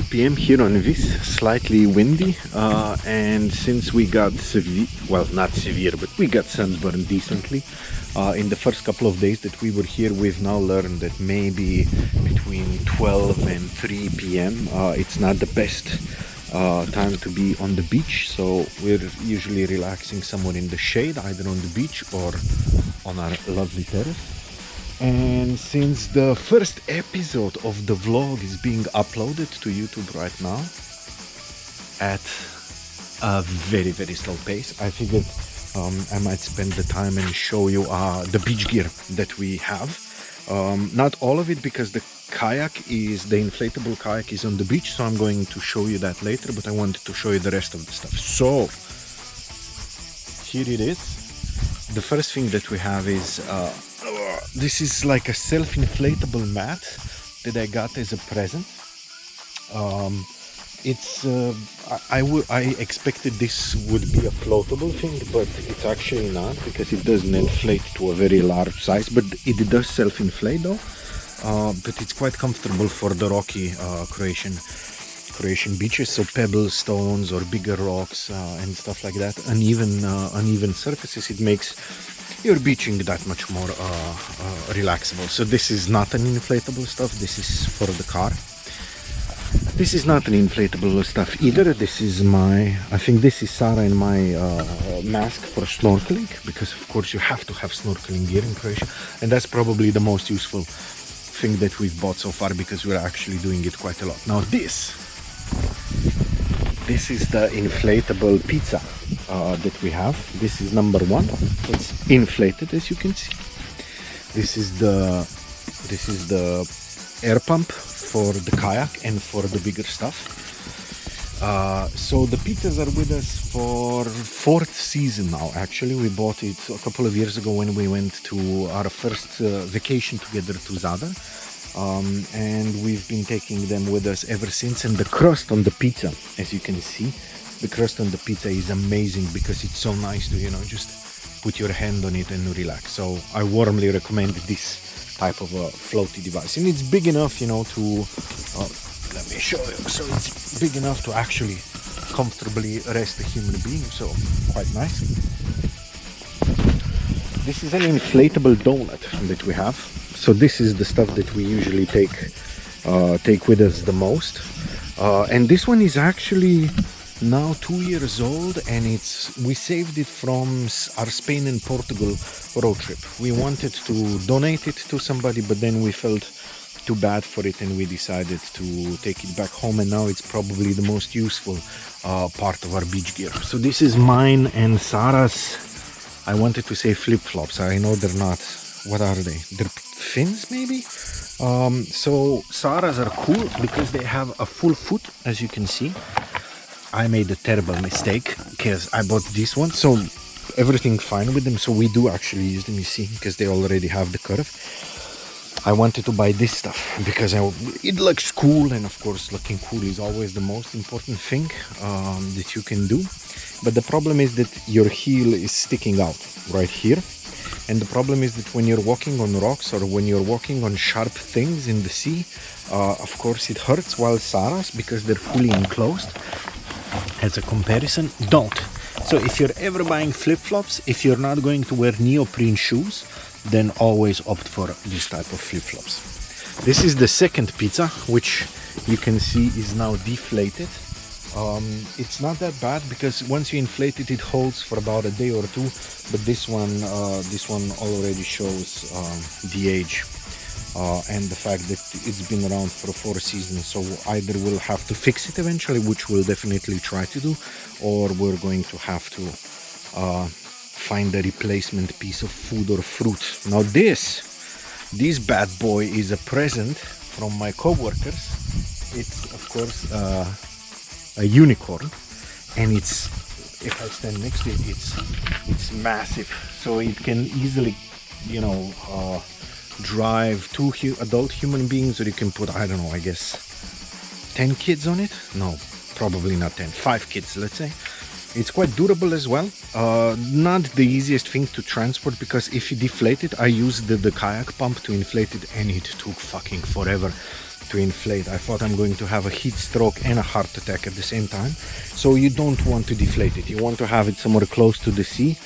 p.m. here on Vis, slightly windy, and since we got severe, well, not severe, but we got sunburned decently in the first couple of days that we were here. We've now learned that maybe between 12 and 3 p.m. It's not the best time to be on the beach, so we're usually relaxing somewhere in the shade, either on the beach or on our lovely terrace. And since the first episode of the vlog is being uploaded to YouTube right now at a very, very slow pace, I figured I might spend the time and show you the beach gear that we have. Not all of it, because the inflatable kayak is on the beach, so I'm going to show you that later, but I wanted to show you the rest of the stuff. So here it is. The first thing that we have is this is like a self-inflatable mat that I got as a present. I expected this would be a floatable thing, but it's actually not, because it doesn't inflate to a very large size, but it does self-inflate though. But it's quite comfortable for the rocky Croatian beaches, so pebble stones or bigger rocks and stuff like that, uneven surfaces. It makes your beaching that much more relaxable. So this is not an inflatable stuff, this is for the car. This is not an inflatable stuff either. This is I think this is Sarah and my mask for snorkeling, because of course you have to have snorkeling gear in Croatia, and that's probably the most useful thing that we've bought so far, because we're actually doing it quite a lot. Now this is the inflatable pizza that we have. This is number one. It's inflated, as you can see. This is the air pump for the kayak and for the bigger stuff. So the pizzas are with us for 4th season now. Actually, we bought it a couple of years ago when we went to our first vacation together to Zadar. And we've been taking them with us ever since. And the crust on the pizza, as you can see, the crust on the pizza is amazing, because it's so nice to, just put your hand on it and relax. So I warmly recommend this type of a floaty device, and it's big enough, to let me show you. So it's big enough to actually comfortably rest a human being, so quite nice. This is an inflatable donut that we have. So this is the stuff that we usually take with us the most, and this one is actually now 2 years old, and we saved it from our Spain and Portugal road trip. We wanted to donate it to somebody, but then we felt too bad for it, and we decided to take it back home, and now it's probably the most useful part of our beach gear. So this is mine and Sarah's, I wanted to say flip-flops. I know they're not. What are they? They're fins, maybe? So Sarah's are cool because they have a full foot, as you can see. I made a terrible mistake because I bought this one, so everything fine with them. So we do actually use them, you see, because they already have the curve. I wanted to buy this stuff because it looks cool, and of course looking cool is always the most important thing that you can do. But the problem is that your heel is sticking out right here. And the problem is that when you're walking on rocks or when you're walking on sharp things in the sea, of course it hurts, while Sarah's, because they're fully enclosed, as a comparison, don't. So if you're ever buying flip-flops, if you're not going to wear neoprene shoes, then always opt for this type of flip-flops. This is the second pizza, which you can see is now deflated. It's not that bad, because once you inflate it, it holds for about a day or two. But this one already shows the age and the fact that it's been around for 4 seasons. So either we'll have to fix it eventually, which we'll definitely try to do, or we're going to have to find a replacement piece of food or fruit. Now this bad boy is a present from my co-workers. It's of course a unicorn, and if I stand next to it, it's massive, so it can easily drive 2 adult human beings, or you can put, I don't know, I guess 10 kids on it. No, probably not 10, 5 kids, let's say. It's quite durable as well. Not the easiest thing to transport, because if you deflate it, I used the kayak pump to inflate it, and it took fucking forever. to inflate. I thought I'm going to have a heat stroke and a heart attack at the same time. So you don't want to deflate it. You want to have it somewhere close to the sea.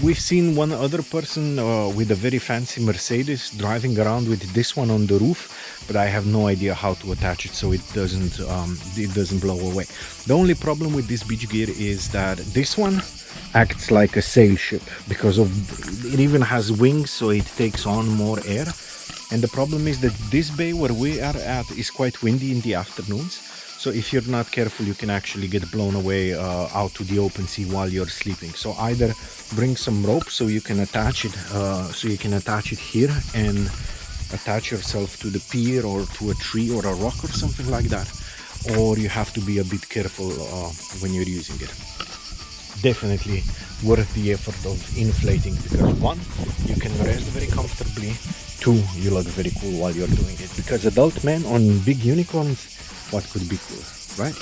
We've seen one other person with a very fancy Mercedes driving around with this one on the roof, but I have no idea how to attach it so it doesn't blow away. The only problem with this beach gear is that this one acts like a sail ship because of it even has wings, so it takes on more air. And the problem is that this bay where we are at is quite windy in the afternoons. So if you're not careful, you can actually get blown away out to the open sea while you're sleeping. So either bring some rope so you can attach it, here and attach yourself to the pier or to a tree or a rock or something like that, or you have to be a bit careful when you're using it. Definitely worth the effort of inflating, because one, you can rest very comfortably, two, you look very cool while you're doing it, because adult men on big unicorns, what could be cool, right?